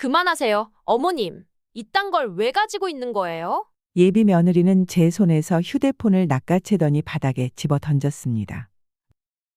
그만하세요. 어머님, 이딴 걸 왜 가지고 있는 거예요? 예비 며느리는 제 손에서 휴대폰을 낚아채더니 바닥에 집어 던졌습니다.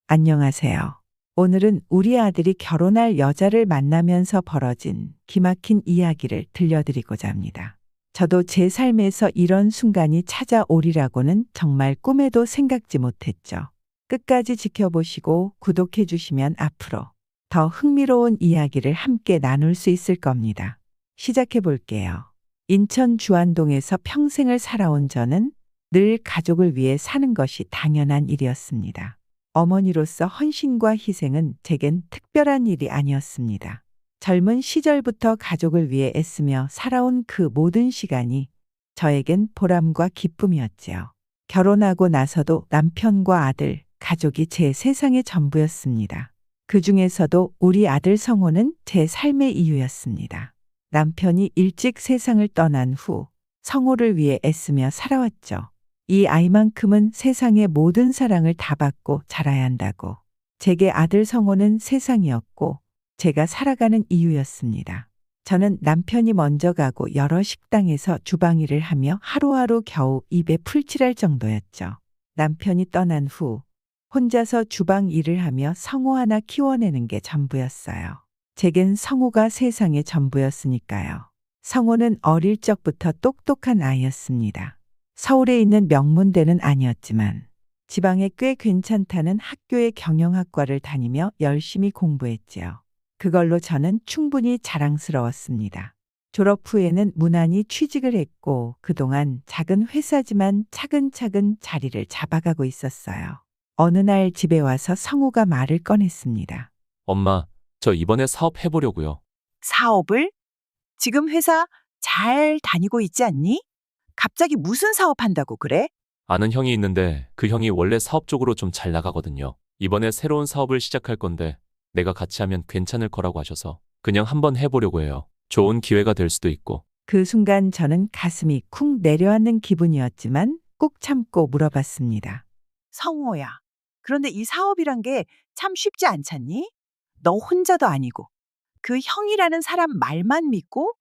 안녕하세요. 오늘은 우리 아들이 결혼할 여자를 만나면서 벌어진 기막힌 이야기를 들려드리고자 합니다. 저도 제 삶에서 이런 순간이 찾아오리라고는 정말 꿈에도 생각지 못했죠. 끝까지 지켜보시고 구독해 주시면 앞으로 더 흥미로운 이야기를 함께 나눌 수 있을 겁니다. 시작해 볼게요. 인천 주안동에서 평생을 살아온 저는 늘 가족을 위해 사는 것이 당연한 일이었습니다. 어머니로서 헌신과 희생은 제겐 특별한 일이 아니었습니다. 젊은 시절부터 가족을 위해 애쓰며 살아온 그 모든 시간이 저에겐 보람과 기쁨이었지요. 결혼하고 나서도 남편과 아들, 가족이 제 세상의 전부였습니다. 그 중에서도 우리 아들 성호는 제 삶의 이유였습니다. 남편이 일찍 세상을 떠난 후 성호를 위해 애쓰며 살아왔죠. 이 아이만큼은 세상의 모든 사랑을 다 받고 자라야 한다고. 제게 아들 성호는 세상이었고 제가 살아가는 이유였습니다. 저는 남편이 먼저 가고 여러 식당에서 주방 일을 하며 하루하루 겨우 입에 풀칠할 정도였죠. 남편이 떠난 후 혼자서 주방 일을 하며 성호 하나 키워내는 게 전부였어요. 제겐 성호가 세상의 전부였으니까요. 성호는 어릴 적부터 똑똑한 아이였습니다. 서울에 있는 명문대는 아니었지만 지방에 꽤 괜찮다는 학교의 경영학과를 다니며 열심히 공부했지요. 그걸로 저는 충분히 자랑스러웠습니다. 졸업 후에는 무난히 취직을 했고 그동안 작은 회사지만 차근차근 자리를 잡아가고 있었어요. 어느 날 집에 와서 성호가 말을 꺼냈습니다. 엄마, 저 이번에 사업 해보려고요. 사업을? 지금 회사 잘 다니고 있지 않니? 갑자기 무슨 사업한다고 그래? 아는 형이 있는데 그 형이 원래 사업 쪽으로 좀 잘 나가거든요. 이번에 새로운 사업을 시작할 건데 내가 같이 하면 괜찮을 거라고 하셔서 그냥 한번 해보려고 해요. 좋은 기회가 될 수도 있고. 그 순간 저는 가슴이 쿵 내려앉는 기분이었지만 꾹 참고 물어봤습니다. 성호야. 그런데 이 사업이란 게 참 쉽지 않잖니? 너 혼자도 아니고 그 형이라는 사람 말만 믿고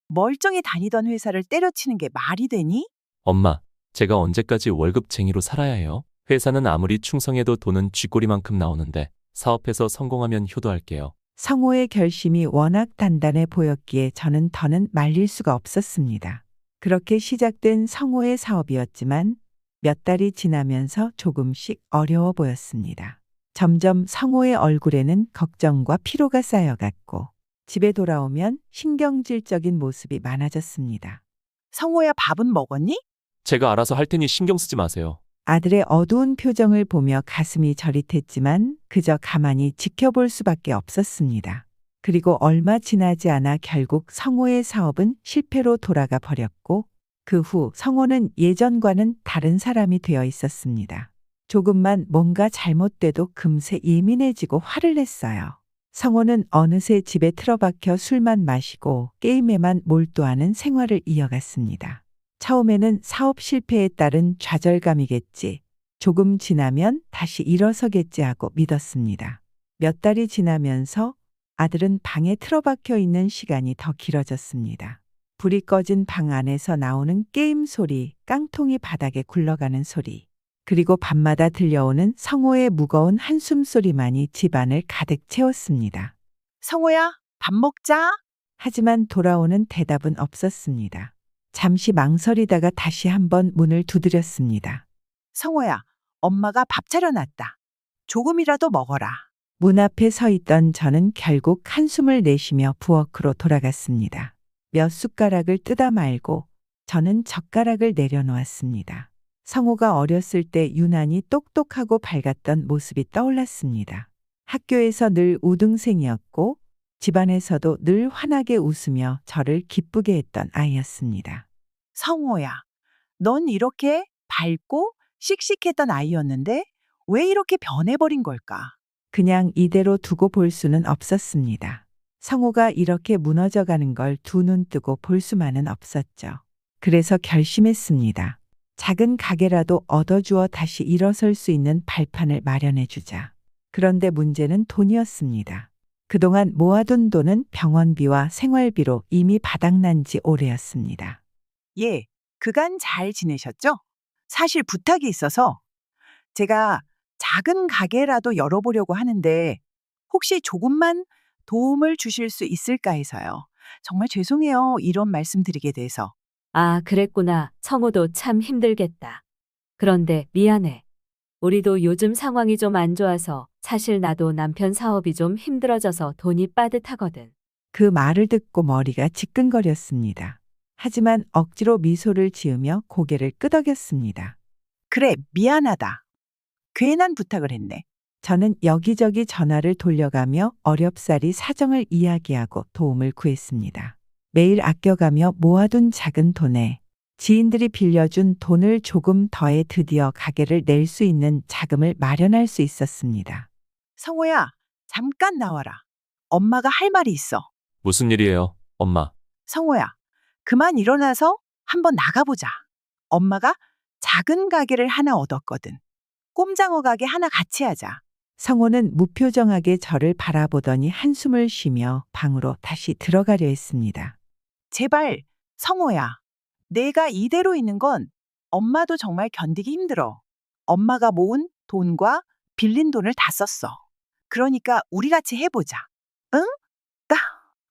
멀쩡히 다니던 회사를 때려치는 게 말이 되니? 엄마, 제가 언제까지 월급쟁이로 살아야 해요? 회사는 아무리 충성해도 돈은 쥐꼬리만큼 나오는데 사업해서 성공하면 효도할게요. 성호의 결심이 워낙 단단해 보였기에 저는 더는 말릴 수가 없었습니다. 그렇게 시작된 성호의 사업이었지만 몇 달이 지나면서 조금씩 어려워 보였습니다. 점점 성호의 얼굴에는 걱정과 피로가 쌓여갔고 집에 돌아오면 신경질적인 모습이 많아졌습니다. 성호야, 밥은 먹었니? 제가 알아서 할 테니 신경 쓰지 마세요. 아들의 어두운 표정을 보며 가슴이 저릿했지만 그저 가만히 지켜볼 수밖에 없었습니다. 그리고 얼마 지나지 않아 결국 성호의 사업은 실패로 돌아가 버렸고 그 후 성호는 예전과는 다른 사람이 되어 있었습니다. 조금만 뭔가 잘못돼도 금세 예민해지고 화를 냈어요. 성호는 어느새 집에 틀어박혀 술만 마시고 게임에만 몰두하는 생활을 이어갔습니다. 처음에는 사업 실패에 따른 좌절감이겠지. 조금 지나면 다시 일어서겠지 하고 믿었습니다. 몇 달이 지나면서 아들은 방에 틀어박혀 있는 시간이 더 길어졌습니다. 불이 꺼진 방 안에서 나오는 게임 소리, 깡통이 바닥에 굴러가는 소리, 그리고 밤마다 들려오는 성호의 무거운 한숨 소리만이 집안을 가득 채웠습니다. 성호야, 밥 먹자. 하지만 돌아오는 대답은 없었습니다. 잠시 망설이다가 다시 한번 문을 두드렸습니다. 성호야, 엄마가 밥 차려놨다. 조금이라도 먹어라. 문 앞에 서 있던 저는 결국 한숨을 내쉬며 부엌으로 돌아갔습니다. 몇 숟가락을 뜯어 말고 저는 젓가락을 내려놓았습니다. 성호가 어렸을 때 유난히 똑똑하고 밝았던 모습이 떠올랐습니다. 학교에서 늘 우등생이었고 집안에서도 늘 환하게 웃으며 저를 기쁘게 했던 아이였습니다. 성호야, 넌 이렇게 밝고 씩씩했던 아이였는데 왜 이렇게 변해버린 걸까? 그냥 이대로 두고 볼 수는 없었습니다. 성호가 이렇게 무너져가는 걸 두 눈 뜨고 볼 수만은 없었죠. 그래서 결심했습니다. 작은 가게라도 얻어주어 다시 일어설 수 있는 발판을 마련해 주자. 그런데 문제는 돈이었습니다. 그동안 모아둔 돈은 병원비와 생활비로 이미 바닥난 지 오래였습니다. 예, 그간 잘 지내셨죠? 사실 부탁이 있어서 제가 작은 가게라도 열어보려고 하는데 혹시 조금만 도움을 주실 수 있을까 해서요. 정말 죄송해요. 이런 말씀 드리게 돼서. 아, 그랬구나. 성우도 참 힘들겠다. 그런데 미안해. 우리도 요즘 상황이 좀 안 좋아서 사실 나도 남편 사업이 좀 힘들어져서 돈이 빠듯하거든. 그 말을 듣고 머리가 지끈거렸습니다. 하지만 억지로 미소를 지으며 고개를 끄덕였습니다. 그래, 미안하다. 괜한 부탁을 했네. 저는 여기저기 전화를 돌려가며 어렵사리 사정을 이야기하고 도움을 구했습니다. 매일 아껴가며 모아둔 작은 돈에 지인들이 빌려준 돈을 조금 더해 드디어 가게를 낼 수 있는 자금을 마련할 수 있었습니다. 성호야, 잠깐 나와라. 엄마가 할 말이 있어. 무슨 일이에요, 엄마? 성호야, 그만 일어나서 한번 나가보자. 엄마가 작은 가게를 하나 얻었거든. 꼼장어 가게 하나 같이 하자. 성호는 무표정하게 저를 바라보더니 한숨을 쉬며 방으로 다시 들어가려 했습니다. 제발, 성호야. 내가 이대로 있는 건 엄마도 정말 견디기 힘들어. 엄마가 모은 돈과 빌린 돈을 다 썼어. 그러니까 우리 같이 해보자. 응?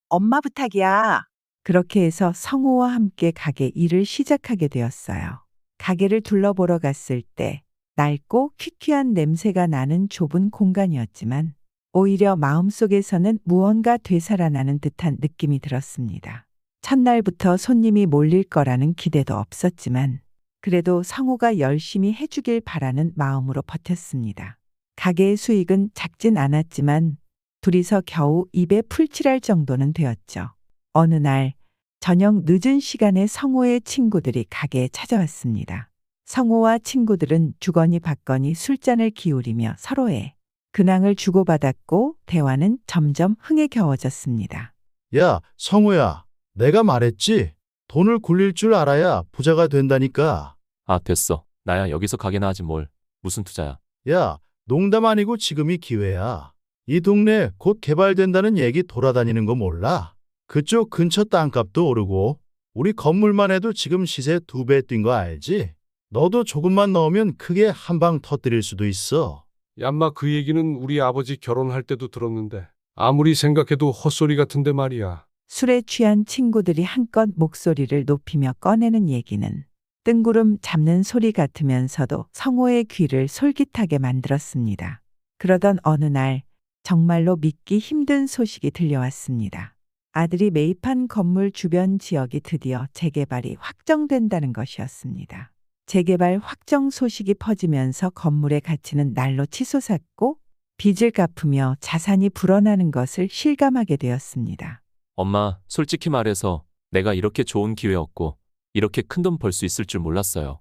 엄마 부탁이야. 그렇게 해서 성호와 함께 가게 일을 시작하게 되었어요. 가게를 둘러보러 갔을 때 낡고 퀴퀴한 냄새가 나는 좁은 공간이었지만 오히려 마음속에서는 무언가 되살아나는 듯한 느낌이 들었습니다. 첫날부터 손님이 몰릴 거라는 기대도 없었지만 그래도 성호가 열심히 해주길 바라는 마음으로 버텼습니다. 가게의 수익은 작진 않았지만 둘이서 겨우 입에 풀칠할 정도는 되었죠. 어느 날 저녁 늦은 시간에 성호의 친구들이 가게에 찾아왔습니다. 성호와 친구들은 주거니 받거니 술잔을 기울이며 서로의 근황을 주고받았고 대화는 점점 흥에 겨워졌습니다. 야, 성우야. 내가 말했지? 돈을 굴릴 줄 알아야 부자가 된다니까. 아, 됐어. 나야 여기서 가게나 하지 뭘. 무슨 투자야. 야, 농담 아니고 지금이 기회야. 이 동네 곧 개발된다는 얘기 돌아다니는 거 몰라? 그쪽 근처 땅값도 오르고 우리 건물만 해도 지금 시세 2배 뛴 거 알지? 너도 조금만 넣으면 크게 한 방 터뜨릴 수도 있어. 얌마 그 얘기는 우리 아버지 결혼할 때도 들었는데 아무리 생각해도 헛소리 같은데 말이야. 술에 취한 친구들이 한껏 목소리를 높이며 꺼내는 얘기는 뜬구름 잡는 소리 같으면서도 성호의 귀를 솔깃하게 만들었습니다. 그러던 어느 날 정말로 믿기 힘든 소식이 들려왔습니다. 아들이 매입한 건물 주변 지역이 드디어 재개발이 확정된다는 것이었습니다. 재개발 확정 소식이 퍼지면서 건물의 가치는 날로 치솟았고 빚을 갚으며 자산이 불어나는 것을 실감하게 되었습니다. 엄마, 솔직히 말해서 내가 이렇게 좋은 기회 얻고 이렇게 큰 돈 벌 수 있을 줄 몰랐어요.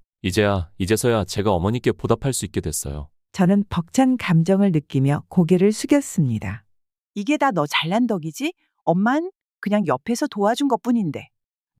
이제서야 제가 어머니께 보답할 수 있게 됐어요. 저는 벅찬 감정을 느끼며 고개를 숙였습니다. 이게 다 너 잘난 덕이지? 엄만 그냥 옆에서 도와준 것뿐인데.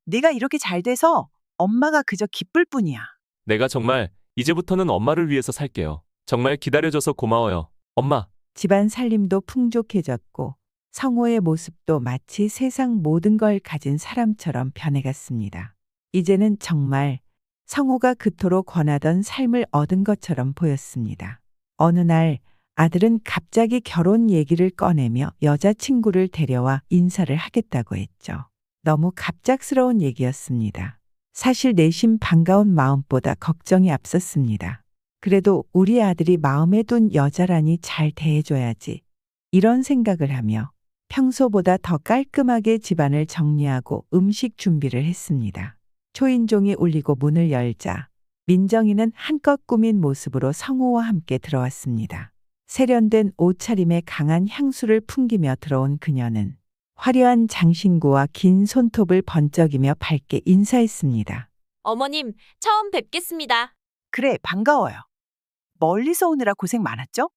네가 이렇게 잘 돼서 엄마가 그저 기쁠 뿐이야. 내가 정말 이제부터는 엄마를 위해서 살게요. 정말 기다려줘서 고마워요. 엄마. 집안 살림도 풍족해졌고 성호의 모습도 마치 세상 모든 걸 가진 사람처럼 변해갔습니다. 이제는 정말 성호가 그토록 권하던 삶을 얻은 것처럼 보였습니다. 어느 날 아들은 갑자기 결혼 얘기를 꺼내며 여자친구를 데려와 인사를 하겠다고 했죠. 너무 갑작스러운 얘기였습니다. 사실 내심 반가운 마음보다 걱정이 앞섰습니다. 그래도 우리 아들이 마음에 둔 여자라니 잘 대해줘야지. 이런 생각을 하며 평소보다 더 깔끔하게 집안을 정리하고 음식 준비를 했습니다. 초인종이 울리고 문을 열자 민정이는 한껏 꾸민 모습으로 성호와 함께 들어왔습니다. 세련된 옷차림에 강한 향수를 풍기며 들어온 그녀는 화려한 장신구와 긴 손톱을 번쩍이며 밝게 인사했습니다. 어머님, 처음 뵙겠습니다. 그래, 반가워요. 멀리서 오느라 고생 많았죠?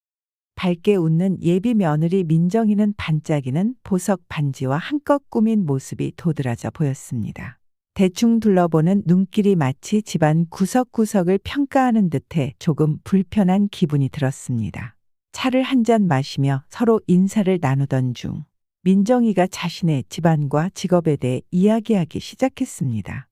밝게 웃는 예비 며느리 민정이는 반짝이는 보석 반지와 한껏 꾸민 모습이 도드라져 보였습니다. 대충 둘러보는 눈길이 마치 집안 구석구석을 평가하는 듯해 조금 불편한 기분이 들었습니다. 차를 한 잔 마시며 서로 인사를 나누던 중 민정이가 자신의 집안과 직업에 대해 이야기하기 시작했습니다.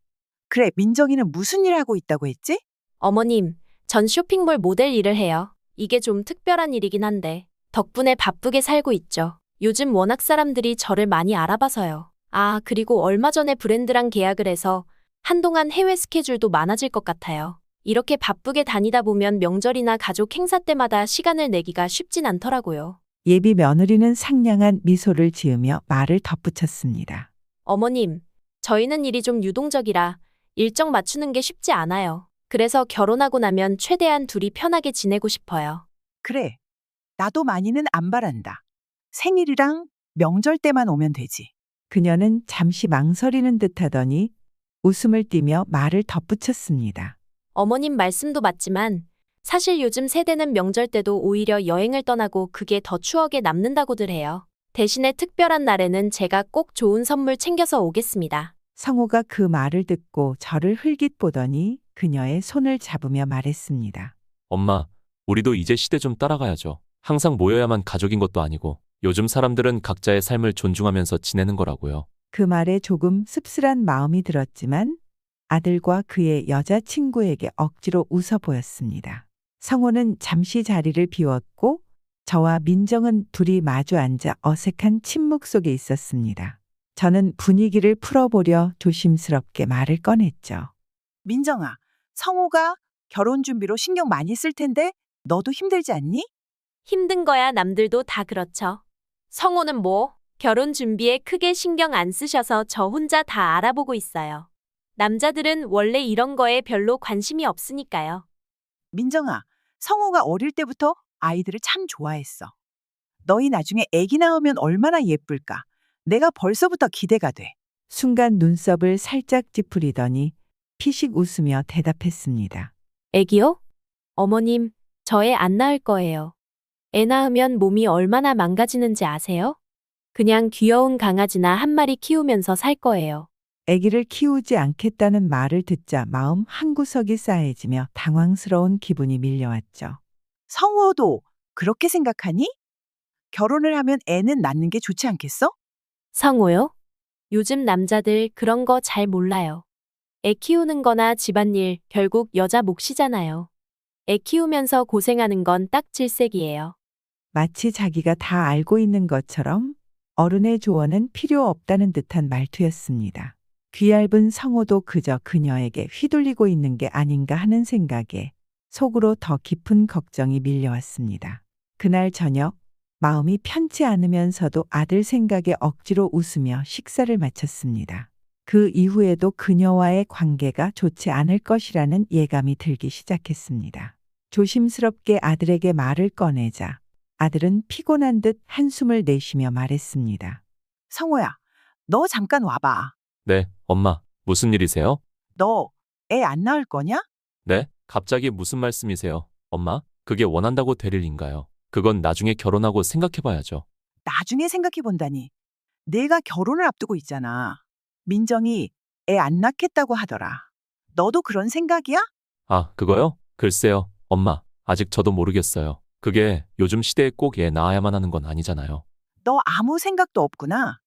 그래, 민정이는 무슨 일 하고 있다고 했지? 어머님, 전 쇼핑몰 모델 일을 해요. 이게 좀 특별한 일이긴 한데 덕분에 바쁘게 살고 있죠. 요즘 워낙 사람들이 저를 많이 알아봐서요. 아, 그리고 얼마 전에 브랜드랑 계약을 해서 한동안 해외 스케줄도 많아질 것 같아요. 이렇게 바쁘게 다니다 보면 명절이나 가족 행사 때마다 시간을 내기가 쉽진 않더라고요. 예비 며느리는 상냥한 미소를 지으며 말을 덧붙였습니다. 어머님, 저희는 일이 좀 유동적이라 일정 맞추는 게 쉽지 않아요. 그래서 결혼하고 나면 최대한 둘이 편하게 지내고 싶어요. 그래, 나도 많이는 안 바란다. 생일이랑 명절 때만 오면 되지. 그녀는 잠시 망설이는 듯하더니 웃음을 띠며 말을 덧붙였습니다. 어머님 말씀도 맞지만 사실 요즘 세대는 명절 때도 오히려 여행을 떠나고 그게 더 추억에 남는다고들 해요. 대신에 특별한 날에는 제가 꼭 좋은 선물 챙겨서 오겠습니다. 성호가 그 말을 듣고 저를 흘깃 보더니 그녀의 손을 잡으며 말했습니다. 엄마, 우리도 이제 시대 좀 따라가야죠. 항상 모여야만 가족인 것도 아니고 요즘 사람들은 각자의 삶을 존중하면서 지내는 거라고요. 그 말에 조금 씁쓸한 마음이 들었지만 아들과 그의 여자친구에게 억지로 웃어 보였습니다. 성호는 잠시 자리를 비웠고 저와 민정은 둘이 마주 앉아 어색한 침묵 속에 있었습니다. 저는 분위기를 풀어보려 조심스럽게 말을 꺼냈죠. 민정아, 성호가 결혼 준비로 신경 많이 쓸 텐데 너도 힘들지 않니? 힘든 거야 남들도 다 그렇죠. 성호는 뭐 결혼 준비에 크게 신경 안 쓰셔서 저 혼자 다 알아보고 있어요. 남자들은 원래 이런 거에 별로 관심이 없으니까요. 민정아, 성호가 어릴 때부터 아이들을 참 좋아했어. 너희 나중에 아기 낳으면 얼마나 예쁠까? 내가 벌써부터 기대가 돼. 순간 눈썹을 살짝 찌푸리더니 피식 웃으며 대답했습니다. 애기요? 어머님, 저 애 안 낳을 거예요. 애 낳으면 몸이 얼마나 망가지는지 아세요? 그냥 귀여운 강아지나 한 마리 키우면서 살 거예요. 아기를 키우지 않겠다는 말을 듣자 마음 한구석이 싸해지며 당황스러운 기분이 밀려왔죠. 성호도 그렇게 생각하니? 결혼을 하면 애는 낳는 게 좋지 않겠어? 성호요? 요즘 남자들 그런 거 잘 몰라요. 애 키우는 거나 집안일 결국 여자 몫이잖아요. 애 키우면서 고생하는 건 딱 질색이에요. 마치 자기가 다 알고 있는 것처럼 어른의 조언은 필요 없다는 듯한 말투였습니다. 귀얇은 성호도 그저 그녀에게 휘둘리고 있는 게 아닌가 하는 생각에 속으로 더 깊은 걱정이 밀려왔습니다. 그날 저녁 마음이 편치 않으면서도 아들 생각에 억지로 웃으며 식사를 마쳤습니다. 그 이후에도 그녀와의 관계가 좋지 않을 것이라는 예감이 들기 시작했습니다. 조심스럽게 아들에게 말을 꺼내자 아들은 피곤한 듯 한숨을 내쉬며 말했습니다. 성호야, 너 잠깐 와봐. 네, 엄마, 무슨 일이세요? 너 애 안 낳을 거냐? 네, 갑자기 무슨 말씀이세요? 엄마, 그게 원한다고 될 일인가요? 그건 나중에 결혼하고 생각해봐야죠. 나중에 생각해 본다니. 내가 결혼을 앞두고 있잖아. 민정이 애 안 낳겠다고 하더라. 너도 그런 생각이야? 아, 그거요? 글쎄요, 엄마, 아직 저도 모르겠어요. 그게 요즘 시대에 꼭 애 낳아야만 하는 건 아니잖아요. 너 아무 생각도 없구나.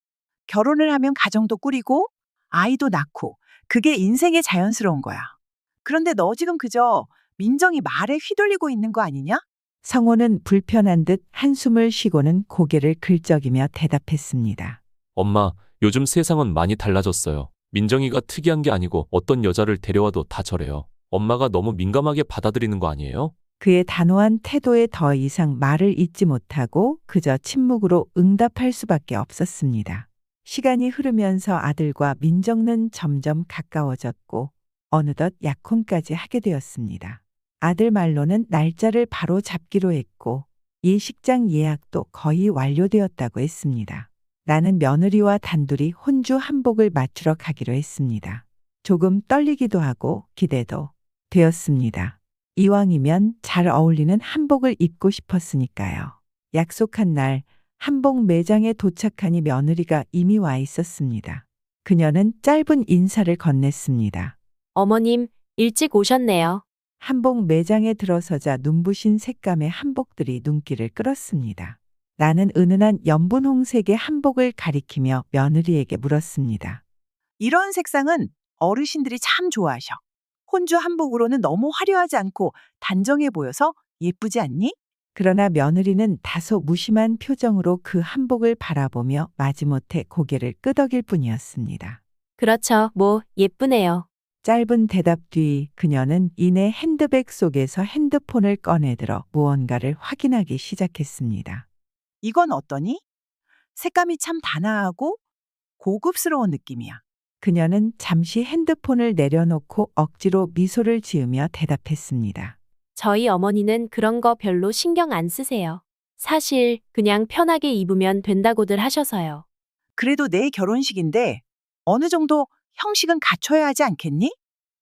결혼을 하면 가정도 꾸리고 아이도 낳고 그게 인생의 자연스러운 거야. 그런데 너 지금 그저 민정이 말에 휘둘리고 있는 거 아니냐? 성호는 불편한 듯 한숨을 쉬고는 고개를 긁적이며 대답했습니다. 엄마, 요즘 세상은 많이 달라졌어요. 민정이가 특이한 게 아니고 어떤 여자를 데려와도 다 저래요. 엄마가 너무 민감하게 받아들이는 거 아니에요? 그의 단호한 태도에 더 이상 말을 잇지 못하고 그저 침묵으로 응답할 수밖에 없었습니다. 시간이 흐르면서 아들과 민정은 점점 가까워졌고 어느덧 약혼까지 하게 되었습니다. 아들 말로는 날짜를 바로 잡기로 했고 예식장 예약도 거의 완료되었다고 했습니다. 나는 며느리와 단둘이 혼주 한복을 맞추러 가기로 했습니다. 조금 떨리기도 하고 기대도 되었습니다. 이왕이면 잘 어울리는 한복을 입고 싶었으니까요. 약속한 날 한복 매장에 도착하니 며느리가 이미 와 있었습니다. 그녀는 짧은 인사를 건넸습니다. 어머님, 일찍 오셨네요. 한복 매장에 들어서자 눈부신 색감의 한복들이 눈길을 끌었습니다. 나는 은은한 연분홍색의 한복을 가리키며 며느리에게 물었습니다. 이런 색상은 어르신들이 참 좋아하셔. 혼주 한복으로는 너무 화려하지 않고 단정해 보여서 예쁘지 않니? 그러나 며느리는 다소 무심한 표정으로 그 한복을 바라보며 마지못해 고개를 끄덕일 뿐이었습니다. 그렇죠. 뭐, 예쁘네요. 짧은 대답 뒤 그녀는 이내 핸드백 속에서 핸드폰을 꺼내들어 무언가를 확인하기 시작했습니다. 이건 어떠니? 색감이 참 단아하고 고급스러운 느낌이야. 그녀는 잠시 핸드폰을 내려놓고 억지로 미소를 지으며 대답했습니다. 저희 어머니는 그런 거 별로 신경 안 쓰세요. 사실 그냥 편하게 입으면 된다고들 하셔서요. 그래도 내 결혼식인데 어느 정도 형식은 갖춰야 하지 않겠니?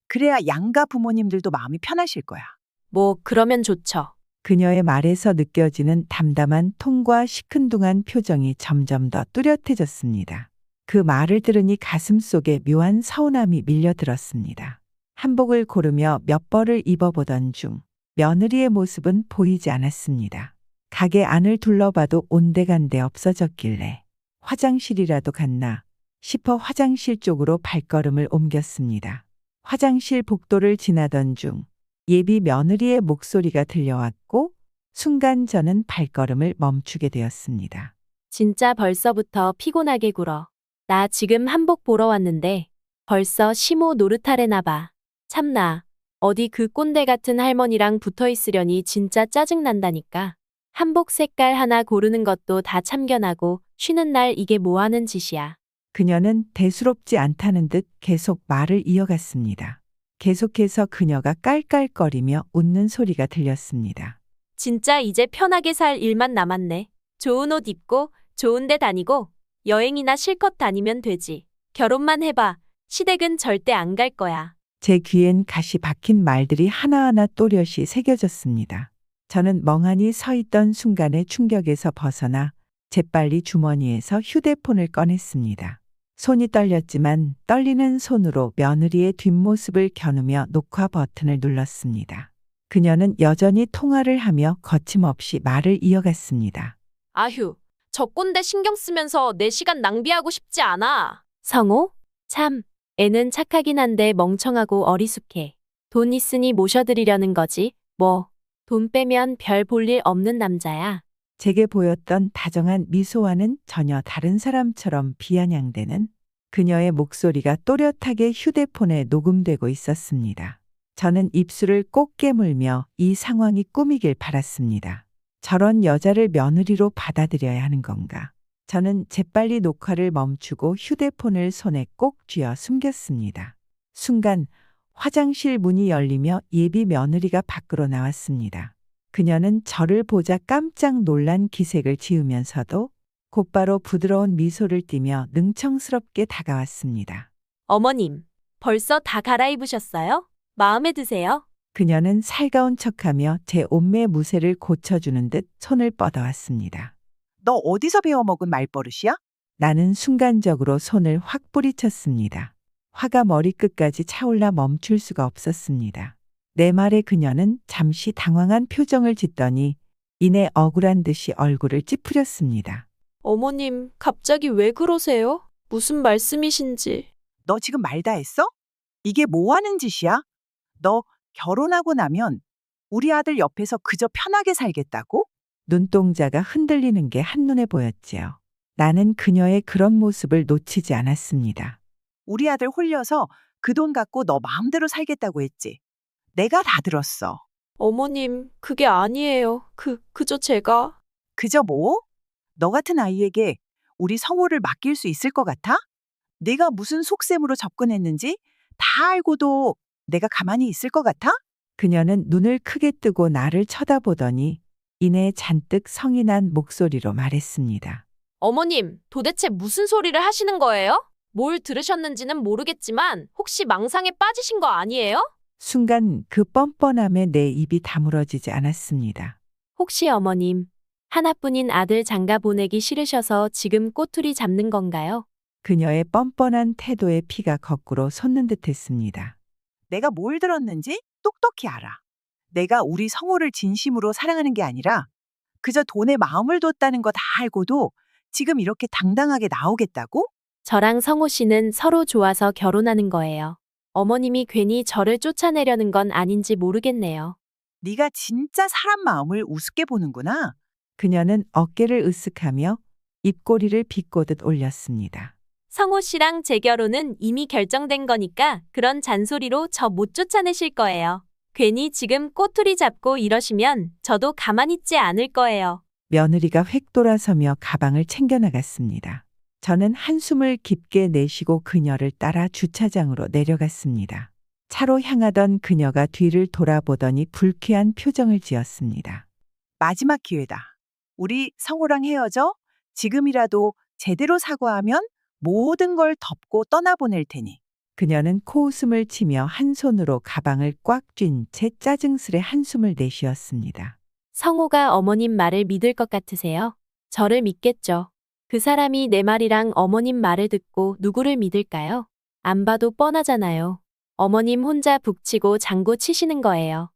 그래야 양가 부모님들도 마음이 편하실 거야. 뭐 그러면 좋죠. 그녀의 말에서 느껴지는 담담한 톤과 시큰둥한 표정이 점점 더 뚜렷해졌습니다. 그 말을 들으니 가슴속에 묘한 서운함이 밀려들었습니다. 한복을 고르며 몇 벌을 입어보던 중 며느리의 모습은 보이지 않았습니다. 가게 안을 둘러봐도 온데간데 없어졌길래 화장실이라도 갔나 싶어 화장실 쪽으로 발걸음을 옮겼습니다. 화장실 복도를 지나던 중 예비 며느리의 목소리가 들려왔고 순간 저는 발걸음을 멈추게 되었습니다. 진짜 벌써부터 피곤하게 굴어. 나 지금 한복 보러 왔는데 벌써 시모 노릇하래나 봐. 참나. 어디 그 꼰대 같은 할머니랑 붙어 있으려니 진짜 짜증난다니까. 한복 색깔 하나 고르는 것도 다 참견하고 쉬는 날 이게 뭐 하는 짓이야. 그녀는 대수롭지 않다는 듯 계속 말을 이어갔습니다. 계속해서 그녀가 깔깔거리며 웃는 소리가 들렸습니다. 진짜 이제 편하게 살 일만 남았네. 좋은 옷 입고 좋은 데 다니고 여행이나 실컷 다니면 되지. 결혼만 해봐. 시댁은 절대 안 갈 거야. 제 귀엔 가시 박힌 말들이 하나하나 또렷이 새겨졌습니다. 저는 멍하니 서 있던 순간의 충격에서 벗어나 재빨리 주머니에서 휴대폰을 꺼냈습니다. 손이 떨렸지만 떨리는 손으로 며느리의 뒷모습을 겨누며 녹화 버튼을 눌렀습니다. 그녀는 여전히 통화를 하며 거침없이 말을 이어갔습니다. 아휴, 저 꼰대 신경 쓰면서 내 시간 낭비하고 싶지 않아. 성호? 참, 애는 착하긴 한데 멍청하고 어리숙해. 돈 있으니 모셔드리려는 거지. 뭐, 돈 빼면 별 볼 일 없는 남자야. 제게 보였던 다정한 미소와는 전혀 다른 사람처럼 비아냥대는 그녀의 목소리가 또렷하게 휴대폰에 녹음되고 있었습니다. 저는 입술을 꼭 깨물며 이 상황이 꿈이길 바랐습니다. 저런 여자를 며느리로 받아들여야 하는 건가? 저는 재빨리 녹화를 멈추고 휴대폰을 손에 꼭 쥐어 숨겼습니다. 순간 화장실 문이 열리며 예비 며느리가 밖으로 나왔습니다. 그녀는 저를 보자 깜짝 놀란 기색을 지으면서도 곧바로 부드러운 미소를 띠며 능청스럽게 다가왔습니다. 어머님, 벌써 다 갈아입으셨어요? 마음에 드세요? 그녀는 살가운 척하며 제 옷매 무새를 고쳐주는 듯 손을 뻗어왔습니다. 너 어디서 배워먹은 말버릇이야? 나는 순간적으로 손을 확 뿌리쳤습니다. 화가 머리끝까지 차올라 멈출 수가 없었습니다. 내 말에 그녀는 잠시 당황한 표정을 짓더니 이내 억울한 듯이 얼굴을 찌푸렸습니다. 어머님, 갑자기 왜 그러세요? 무슨 말씀이신지. 너 지금 말 다 했어? 이게 뭐 하는 짓이야? 너 결혼하고 나면 우리 아들 옆에서 그저 편하게 살겠다고? 눈동자가 흔들리는 게 한눈에 보였지요. 나는 그녀의 그런 모습을 놓치지 않았습니다. 우리 아들 홀려서 그 돈 갖고 너 마음대로 살겠다고 했지. 내가 다 들었어. 어머님, 그게 아니에요. 그저 제가. 그저 뭐? 너 같은 아이에게 우리 성호를 맡길 수 있을 것 같아? 내가 무슨 속셈으로 접근했는지 다 알고도 내가 가만히 있을 것 같아? 그녀는 눈을 크게 뜨고 나를 쳐다보더니 이내 잔뜩 성이 난 목소리로 말했습니다. 어머님, 도대체 무슨 소리를 하시는 거예요? 뭘 들으셨는지는 모르겠지만 혹시 망상에 빠지신 거 아니에요? 순간 그 뻔뻔함에 내 입이 다물어지지 않았습니다. 혹시 어머님, 하나뿐인 아들 장가 보내기 싫으셔서 지금 꼬투리 잡는 건가요? 그녀의 뻔뻔한 태도에 피가 거꾸로 솟는 듯했습니다. 내가 뭘 들었는지 똑똑히 알아. 내가 우리 성호를 진심으로 사랑하는 게 아니라 그저 돈에 마음을 뒀다는 거 다 알고도 지금 이렇게 당당하게 나오겠다고? 저랑 성호 씨는 서로 좋아서 결혼하는 거예요. 어머님이 괜히 저를 쫓아내려는 건 아닌지 모르겠네요. 네가 진짜 사람 마음을 우습게 보는구나. 그녀는 어깨를 으쓱하며 입꼬리를 비꼬듯 올렸습니다. 성호 씨랑 제 결혼은 이미 결정된 거니까 그런 잔소리로 저 못 쫓아내실 거예요. 괜히 지금 꼬투리 잡고 이러시면 저도 가만히 있지 않을 거예요. 며느리가 획 돌아서며 가방을 챙겨 나갔습니다. 저는 한숨을 깊게 내쉬고 그녀를 따라 주차장으로 내려갔습니다. 차로 향하던 그녀가 뒤를 돌아보더니 불쾌한 표정을 지었습니다. 마지막 기회다. 우리 성호랑 헤어져? 지금이라도 제대로 사과하면 모든 걸 덮고 떠나보낼 테니. 그녀는 코웃음을 치며 한 손으로 가방을 꽉 쥔 채 짜증스레 한숨을 내쉬었습니다. 성호가 어머님 말을 믿을 것 같으세요? 저를 믿겠죠. 그 사람이 내 말이랑 어머님 말을 듣고 누구를 믿을까요? 안 봐도 뻔하잖아요. 어머님 혼자 북치고 장구 치시는 거예요.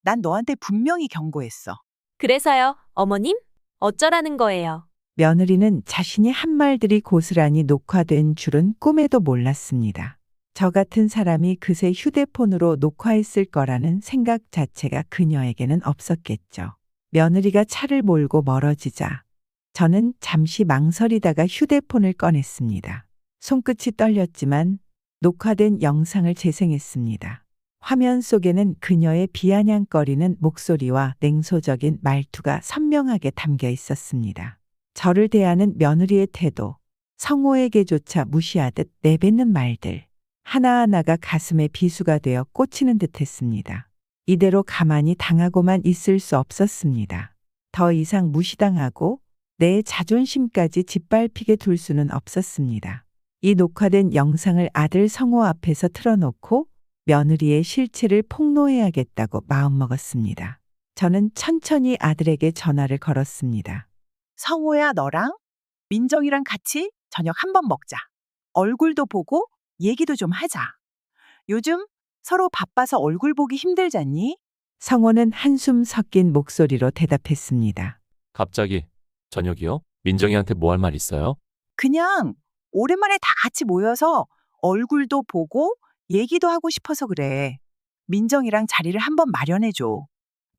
난 너한테 분명히 경고했어. 그래서요, 어머님? 어쩌라는 거예요? 며느리는 자신이 한 말들이 고스란히 녹화된 줄은 꿈에도 몰랐습니다. 저 같은 사람이 그새 휴대폰으로 녹화했을 거라는 생각 자체가 그녀에게는 없었겠죠. 며느리가 차를 몰고 멀어지자 저는 잠시 망설이다가 휴대폰을 꺼냈습니다. 손끝이 떨렸지만 녹화된 영상을 재생했습니다. 화면 속에는 그녀의 비아냥거리는 목소리와 냉소적인 말투가 선명하게 담겨 있었습니다. 저를 대하는 며느리의 태도, 성호에게조차 무시하듯 내뱉는 말들, 하나하나가 가슴에 비수가 되어 꽂히는 듯했습니다. 이대로 가만히 당하고만 있을 수 없었습니다. 더 이상 무시당하고 내 자존심까지 짓밟히게 둘 수는 없었습니다. 이 녹화된 영상을 아들 성호 앞에서 틀어놓고 며느리의 실체를 폭로해야겠다고 마음먹었습니다. 저는 천천히 아들에게 전화를 걸었습니다. 성호야, 너랑 민정이랑 같이 저녁 한번 먹자. 얼굴도 보고 얘기도 좀 하자. 요즘 서로 바빠서 얼굴 보기 힘들잖니? 성호는 한숨 섞인 목소리로 대답했습니다. 갑자기 저녁이요? 민정이한테 뭐 할 말 있어요? 그냥 오랜만에 다 같이 모여서 얼굴도 보고 얘기도 하고 싶어서 그래. 민정이랑 자리를 한번 마련해줘.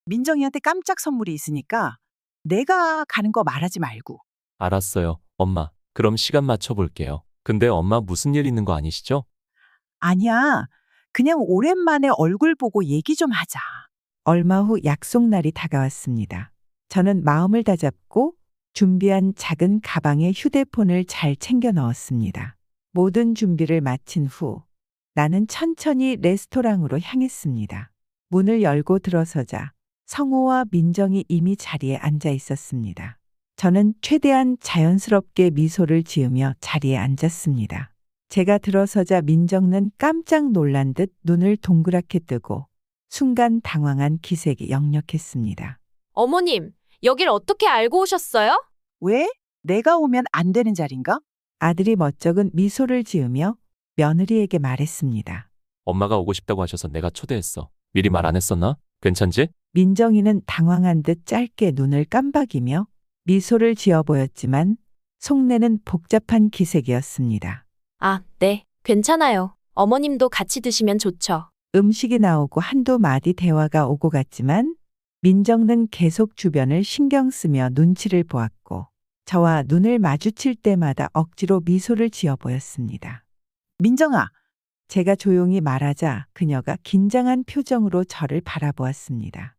민정이한테 깜짝 선물이 있으니까 내가 가는 거 말하지 말고. 알았어요, 엄마. 그럼 시간 맞춰볼게요. 근데 엄마 무슨 일 있는 거 아니시죠? 아니야. 그냥 오랜만에 얼굴 보고 얘기 좀 하자. 얼마 후 약속 날이 다가왔습니다. 저는 마음을 다잡고 준비한 작은 가방에 휴대폰을 잘 챙겨 넣었습니다. 모든 준비를 마친 후 나는 천천히 레스토랑으로 향했습니다. 문을 열고 들어서자 성호와 민정이 이미 자리에 앉아 있었습니다. 저는 최대한 자연스럽게 미소를 지으며 자리에 앉았습니다. 제가 들어서자 민정는 깜짝 놀란 듯 눈을 동그랗게 뜨고 순간 당황한 기색이 역력했습니다. 어머님, 여길 어떻게 알고 오셨어요? 왜? 내가 오면 안 되는 자리인가? 아들이 멋쩍은 미소를 지으며 며느리에게 말했습니다. 엄마가 오고 싶다고 하셔서 내가 초대했어. 미리 말 안 했었나? 괜찮지? 민정이는 당황한 듯 짧게 눈을 깜박이며 미소를 지어 보였지만 속내는 복잡한 기색이었습니다. 아, 네, 괜찮아요. 어머님도 같이 드시면 좋죠. 음식이 나오고 한두 마디 대화가 오고 갔지만 민정는 계속 주변을 신경 쓰며 눈치를 보았고 저와 눈을 마주칠 때마다 억지로 미소를 지어 보였습니다. 민정아, 제가 조용히 말하자 그녀가 긴장한 표정으로 저를 바라보았습니다.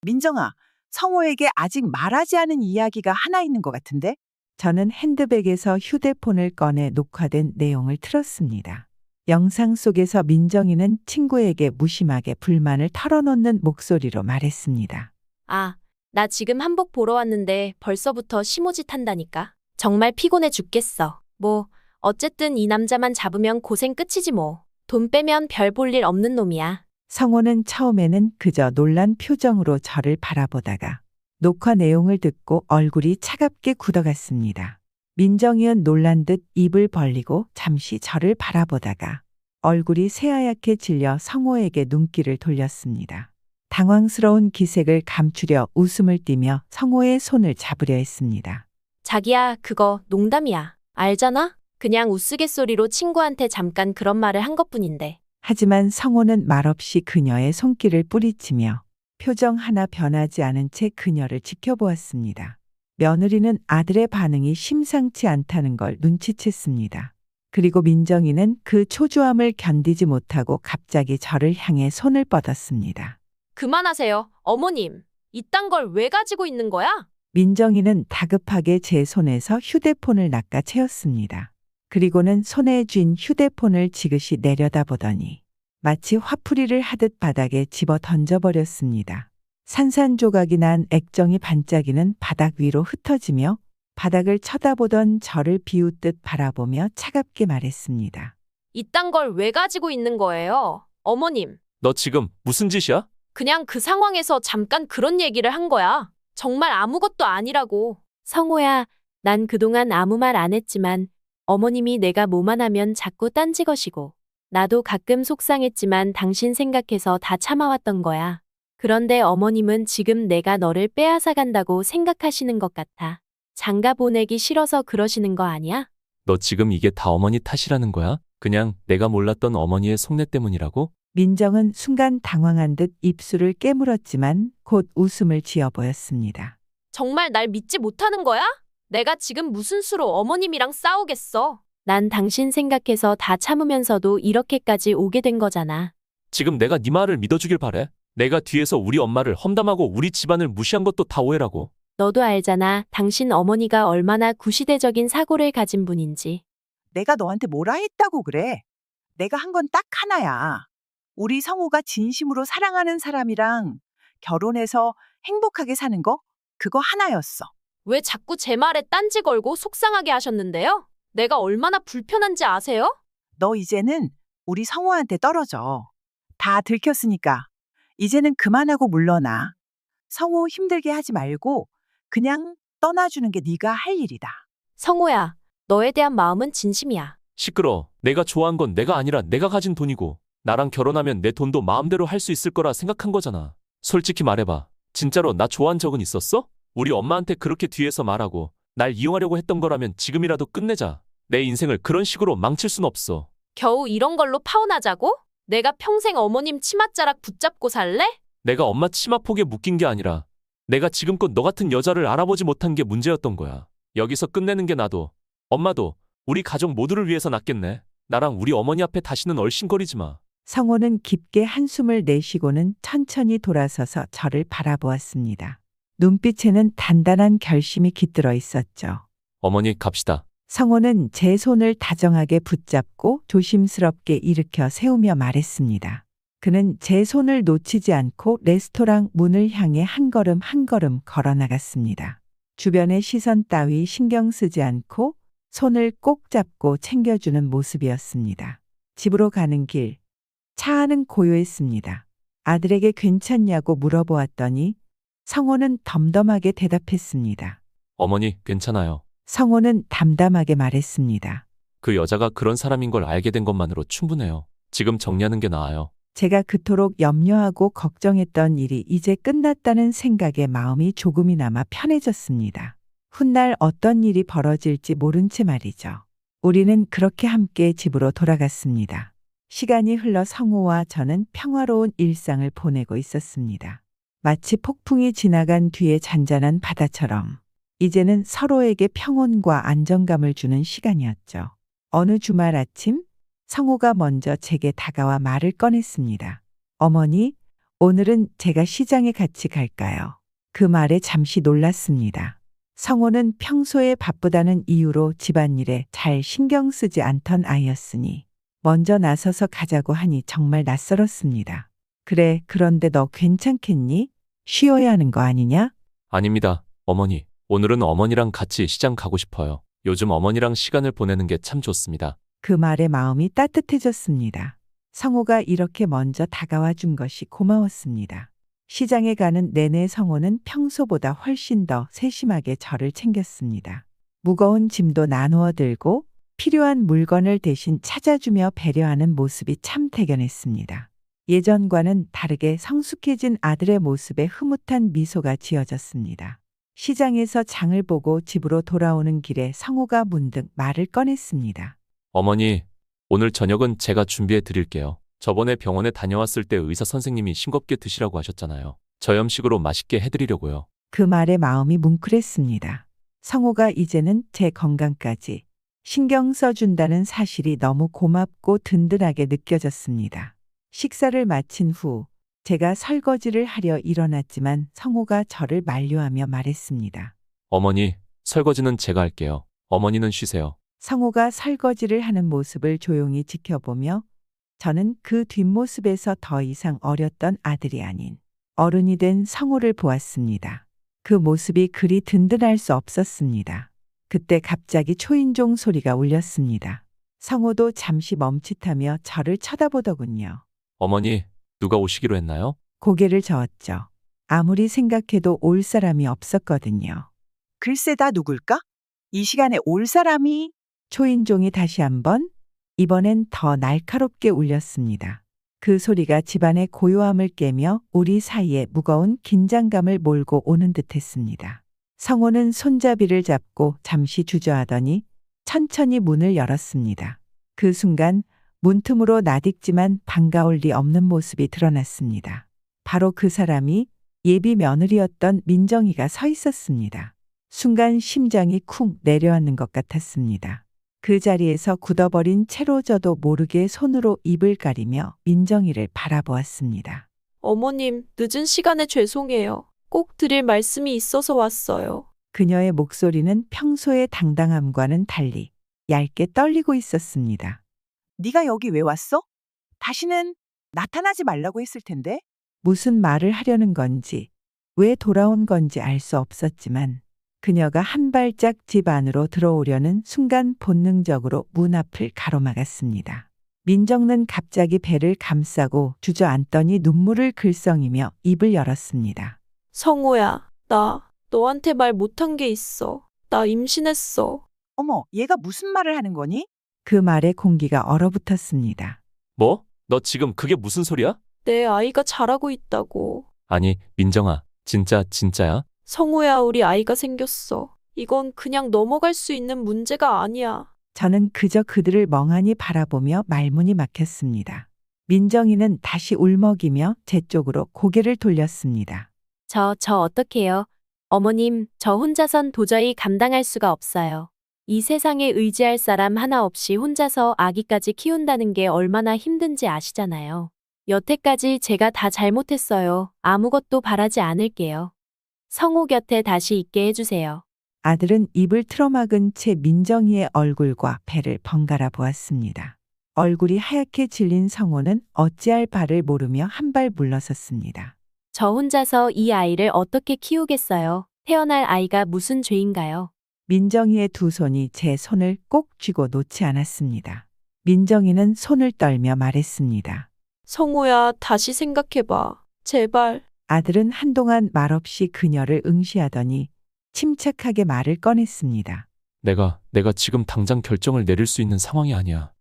민정아, 성호에게 아직 말하지 않은 이야기가 하나 있는 것 같은데? 저는 핸드백에서 휴대폰을 꺼내 녹화된 내용을 틀었습니다. 영상 속에서 민정이는 친구에게 무심하게 불만을 털어놓는 목소리로 말했습니다. 아, 나 지금 한복 보러 왔는데 벌써부터 시모짓 한다니까. 정말 피곤해 죽겠어. 뭐, 어쨌든 이 남자만 잡으면 고생 끝이지 뭐. 돈 빼면 별 볼 일 없는 놈이야. 성호는 처음에는 그저 놀란 표정으로 저를 바라보다가 녹화 내용을 듣고 얼굴이 차갑게 굳어갔습니다. 민정이은 놀란 듯 입을 벌리고 잠시 저를 바라보다가 얼굴이 새하얗게 질려 성호에게 눈길을 돌렸습니다. 당황스러운 기색을 감추려 웃음을 띠며 성호의 손을 잡으려 했습니다. 자기야, 그거 농담이야. 알잖아? 그냥 우스갯소리로 친구한테 잠깐 그런 말을 한 것뿐인데. 하지만 성호는 말없이 그녀의 손길을 뿌리치며 표정 하나 변하지 않은 채 그녀를 지켜보았습니다. 며느리는 아들의 반응이 심상치 않다는 걸 눈치챘습니다. 그리고 민정이는 그 초조함을 견디지 못하고 갑자기 저를 향해 손을 뻗었습니다. 그만하세요. 어머님. 이딴 걸 왜 가지고 있는 거야? 민정이는 다급하게 제 손에서 휴대폰을 낚아채었습니다. 그리고는 손에 쥔 휴대폰을 지그시 내려다보더니 마치 화풀이를 하듯 바닥에 집어 던져버렸습니다. 산산조각이 난 액정이 반짝이는 바닥 위로 흩어지며 바닥을 쳐다보던 저를 비웃듯 바라보며 차갑게 말했습니다. 이딴 걸 왜 가지고 있는 거예요? 어머님. 너 지금 무슨 짓이야? 그냥 그 상황에서 잠깐 그런 얘기를 한 거야. 정말 아무것도 아니라고. 성호야, 난 그동안 아무 말 안 했지만 어머님이 내가 뭐만 하면 자꾸 딴지 거시고 나도 가끔 속상했지만 당신 생각해서 다 참아왔던 거야. 그런데 어머님은 지금 내가 너를 빼앗아 간다고 생각하시는 것 같아. 장가 보내기 싫어서 그러시는 거 아니야? 너 지금 이게 다 어머니 탓이라는 거야? 그냥 내가 몰랐던 어머니의 속내 때문이라고? 민정은 순간 당황한 듯 입술을 깨물었지만 곧 웃음을 지어 보였습니다. 정말 날 믿지 못하는 거야? 내가 지금 무슨 수로 어머님이랑 싸우겠어? 난 당신 생각해서 다 참으면서도 이렇게까지 오게 된 거잖아. 지금 내가 네 말을 믿어주길 바래. 내가 뒤에서 우리 엄마를 험담하고 우리 집안을 무시한 것도 다 오해라고. 너도 알잖아. 당신 어머니가 얼마나 구시대적인 사고를 가진 분인지. 내가 너한테 뭐라 했다고 그래? 내가 한 건 딱 하나야. 우리 성우가 진심으로 사랑하는 사람이랑 결혼해서 행복하게 사는 거? 그거 하나였어. 왜 자꾸 제 말에 딴지 걸고 속상하게 하셨는데요? 내가 얼마나 불편한지 아세요? 너 이제는 우리 성우한테 떨어져. 다 들켰으니까. 이제는 그만하고 물러나. 성우 힘들게 하지 말고 그냥 떠나주는 게 네가 할 일이다. 성호야, 너에 대한 마음은 진심이야. 시끄러. 내가 좋아한 건 내가 아니라 내가 가진 돈이고 나랑 결혼하면 내 돈도 마음대로 할 수 있을 거라 생각한 거잖아. 솔직히 말해봐. 진짜로 나 좋아한 적은 있었어? 우리 엄마한테 그렇게 뒤에서 말하고 날 이용하려고 했던 거라면 지금이라도 끝내자. 내 인생을 그런 식으로 망칠 순 없어. 겨우 이런 걸로 파혼하자고? 내가 평생 어머님 치맛자락 붙잡고 살래? 내가 엄마 치마폭에 묶인 게 아니라 내가 지금껏 너 같은 여자를 알아보지 못한 게 문제였던 거야. 여기서 끝내는 게 나도 엄마도 우리 가족 모두를 위해서 낫겠네. 나랑 우리 어머니 앞에 다시는 얼씬거리지 마. 성호는 깊게 한숨을 내쉬고는 천천히 돌아서서 저를 바라보았습니다. 눈빛에는 단단한 결심이 깃들어 있었죠. 어머니 갑시다. 성호는 제 손을 다정하게 붙잡고 조심스럽게 일으켜 세우며 말했습니다. 그는 제 손을 놓치지 않고 레스토랑 문을 향해 한 걸음 한 걸음 걸어 나갔습니다. 주변의 시선 따위 신경 쓰지 않고 손을 꼭 잡고 챙겨주는 모습이었습니다. 집으로 가는 길, 차 안은 고요했습니다. 아들에게 괜찮냐고 물어보았더니 성호는 덤덤하게 대답했습니다. 어머니 괜찮아요. 성호는 담담하게 말했습니다. 그 여자가 그런 사람인 걸 알게 된 것만으로 충분해요. 지금 정리하는 게 나아요. 제가 그토록 염려하고 걱정했던 일이 이제 끝났다는 생각에 마음이 조금이나마 편해졌습니다. 훗날 어떤 일이 벌어질지 모른 채 말이죠. 우리는 그렇게 함께 집으로 돌아갔습니다. 시간이 흘러 성호와 저는 평화로운 일상을 보내고 있었습니다. 마치 폭풍이 지나간 뒤에 잔잔한 바다처럼 이제는 서로에게 평온과 안정감을 주는 시간이었죠. 어느 주말 아침 성호가 먼저 제게 다가와 말을 꺼냈습니다. 어머니, 오늘은 제가 시장에 같이 갈까요? 그 말에 잠시 놀랐습니다. 성호는 평소에 바쁘다는 이유로 집안일에 잘 신경 쓰지 않던 아이였으니 먼저 나서서 가자고 하니 정말 낯설었습니다. 그래, 그런데 너 괜찮겠니? 쉬어야 하는 거 아니냐? 아닙니다. 어머니. 오늘은 어머니랑 같이 시장 가고 싶어요. 요즘 어머니랑 시간을 보내는 게 참 좋습니다. 그 말에 마음이 따뜻해졌습니다. 성호가 이렇게 먼저 다가와 준 것이 고마웠습니다. 시장에 가는 내내 성호는 평소보다 훨씬 더 세심하게 저를 챙겼습니다. 무거운 짐도 나누어 들고 필요한 물건을 대신 찾아주며 배려하는 모습이 참 대견했습니다. 예전과는 다르게 성숙해진 아들의 모습에 흐뭇한 미소가 지어졌습니다. 시장에서 장을 보고 집으로 돌아오는 길에 성호가 문득 말을 꺼냈습니다. 어머니, 오늘 저녁은 제가 준비해 드릴게요. 저번에 병원에 다녀왔을 때 의사 선생님이 싱겁게 드시라고 하셨잖아요. 저염식으로 맛있게 해드리려고요. 그 말에 마음이 뭉클했습니다. 성호가 이제는 제 건강까지 신경 써준다는 사실이 너무 고맙고 든든하게 느껴졌습니다. 식사를 마친 후 제가 설거지를 하려 일어났지만 성호가 저를 만류하며 말했습니다. 어머니, 설거지는 제가 할게요. 어머니는 쉬세요. 성호가 설거지를 하는 모습을 조용히 지켜보며 저는 그 뒷모습에서 더 이상 어렸던 아들이 아닌 어른이 된 성호를 보았습니다. 그 모습이 그리 든든할 수 없었습니다. 그때 갑자기 초인종 소리가 울렸습니다. 성호도 잠시 멈칫하며 저를 쳐다보더군요. 어머니, 누가 오시기로 했나요? 고개를 저었죠. 아무리 생각해도 올 사람이 없었거든요. 글쎄 다 누굴까? 이 시간에 올 사람이 초인종이 다시 한번, 이번엔 더 날카롭게 울렸습니다. 그 소리가 집안의 고요함을 깨며 우리 사이에 무거운 긴장감을 몰고 오는 듯했습니다. 성호는 손잡이를 잡고 잠시 주저하더니 천천히 문을 열었습니다. 그 순간 문틈으로 낯익지만 반가울 리 없는 모습이 드러났습니다. 바로 그 사람이 예비 며느리였던 민정이가 서 있었습니다. 순간 심장이 쿵 내려앉는 것 같았습니다. 그 자리에서 굳어버린 채로 저도 모르게 손으로 입을 가리며 민정이를 바라보았습니다. 어머님, 늦은 시간에 죄송해요. 꼭 드릴 말씀이 있어서 왔어요. 그녀의 목소리는 평소의 당당함과는 달리 얇게 떨리고 있었습니다. 네가 여기 왜 왔어? 다시는 나타나지 말라고 했을 텐데. 무슨 말을 하려는 건지, 왜 돌아온 건지 알 수 없었지만 그녀가 한 발짝 집 안으로 들어오려는 순간 본능적으로 문 앞을 가로막았습니다. 민정는 갑자기 배를 감싸고 주저앉더니 눈물을 글썽이며 입을 열었습니다. 성호야, 나 너한테 말 못한 게 있어. 나 임신했어. 어머, 얘가 무슨 말을 하는 거니? 그 말에 공기가 얼어붙었습니다. 뭐? 너 지금 그게 무슨 소리야? 내 아이가 자라고 있다고. 아니, 민정아, 진짜야? 성호야, 우리 아이가 생겼어. 이건 그냥 넘어갈 수 있는 문제가 아니야. 저는 그저 그들을 멍하니 바라보며 말문이 막혔습니다. 민정이는 다시 울먹이며 제 쪽으로 고개를 돌렸습니다. 저 어떡해요? 어머님, 저 혼자선 도저히 감당할 수가 없어요. 이 세상에 의지할 사람 하나 없이 혼자서 아기까지 키운다는 게 얼마나 힘든지 아시잖아요. 여태까지 제가 다 잘못했어요. 아무것도 바라지 않을게요. 성호 곁에 다시 있게 해주세요. 아들은 입을 틀어막은 채 민정이의 얼굴과 배를 번갈아 보았습니다. 얼굴이 하얗게 질린 성호는 어찌할 바를 모르며 한 발 물러섰습니다. 저 혼자서 이 아이를 어떻게 키우겠어요? 태어날 아이가 무슨 죄인가요? 민정이의 두 손이 제 손을 꼭 쥐고 놓지 않았습니다. 민정이는 손을 떨며 말했습니다. 성호야, 다시 생각해봐. 제발. 아들은 한동안 말없이 그녀를 응시하더니 침착하게 말을 꺼냈습니다. 내가 지금 당장 결정을 내릴 수 있는 상황이 아니야.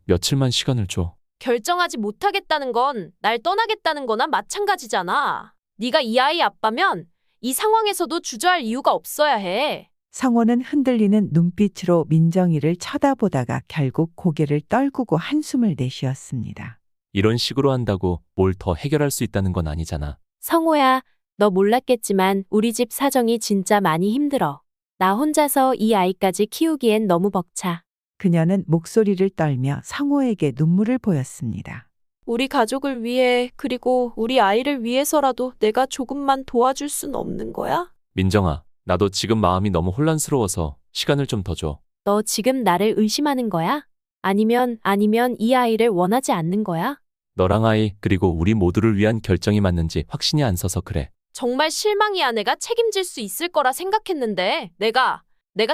며칠만 시간을 줘. 결정하지 못하겠다는 건 날 떠나겠다는 거나 마찬가지잖아. 네가 이 아이 아빠면 이 상황에서도 주저할 이유가 없어야 해. 성호는 흔들리는 눈빛으로 민정이를 쳐다보다가 결국 고개를 떨구고 한숨을 내쉬었습니다. 이런 식으로 한다고 뭘 더 해결할 수 있다는 건 아니잖아. 성호야, 너 몰랐겠지만 우리 집 사정이 진짜 많이 힘들어. 나 혼자서 이 아이까지 키우기엔 너무 벅차. 그녀는 목소리를 떨며 성호에게 눈물을 보였습니다. 우리 가족을 위해 그리고 우리 아이를 위해서라도 내가 조금만 도와줄 순 없는 거야? 민정아, 나도 지금 마음이 너무 혼란스러워서 시간을 좀 더 줘. 너 지금 나를 의심하는 거야? 아니면 이 아이를 원하지 않는 거야? 너랑 아이 그리고 우리 모두를 위한 결정이 맞는지 확신이 안 서서 그래. 정말 실망이야. 내가 책임질 수 있을 거라 생각했는데 내가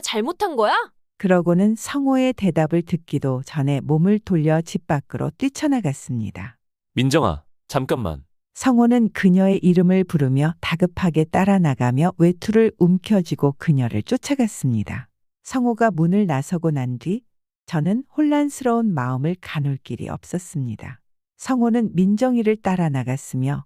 잘못한 거야? 그러고는 성호의 대답을 듣기도 전에 몸을 돌려 집 밖으로 뛰쳐나갔습니다. 민정아, 잠깐만. 성호는 그녀의 이름을 부르며 다급하게 따라 나가며 외투를 움켜쥐고 그녀를 쫓아갔습니다. 성호가 문을 나서고 난 뒤 저는 혼란스러운 마음을 가눌 길이 없었습니다. 성호는 민정이를 따라 나갔으며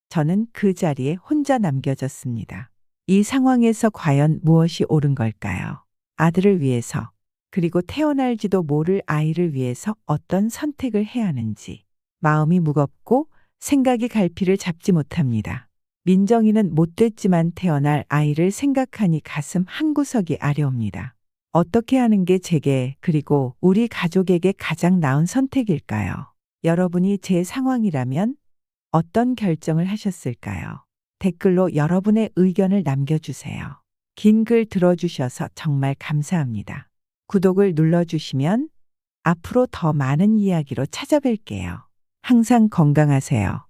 저는 그 자리에 혼자 남겨졌습니다. 이 상황에서 과연 무엇이 옳은 걸까요? 아들을 위해서, 그리고 태어날지도 모를 아이를 위해서 어떤 선택을 해야 하는지 마음이 무겁고 생각이 갈피를 잡지 못합니다. 민정이는 못됐지만 태어날 아이를 생각하니 가슴 한구석이 아려옵니다. 어떻게 하는 게 제게 그리고 우리 가족에게 가장 나은 선택일까요? 여러분이 제 상황이라면 어떤 결정을 하셨을까요? 댓글로 여러분의 의견을 남겨주세요. 긴 글 들어주셔서 정말 감사합니다. 구독을 눌러주시면 앞으로 더 많은 이야기로 찾아뵐게요. 항상 건강하세요.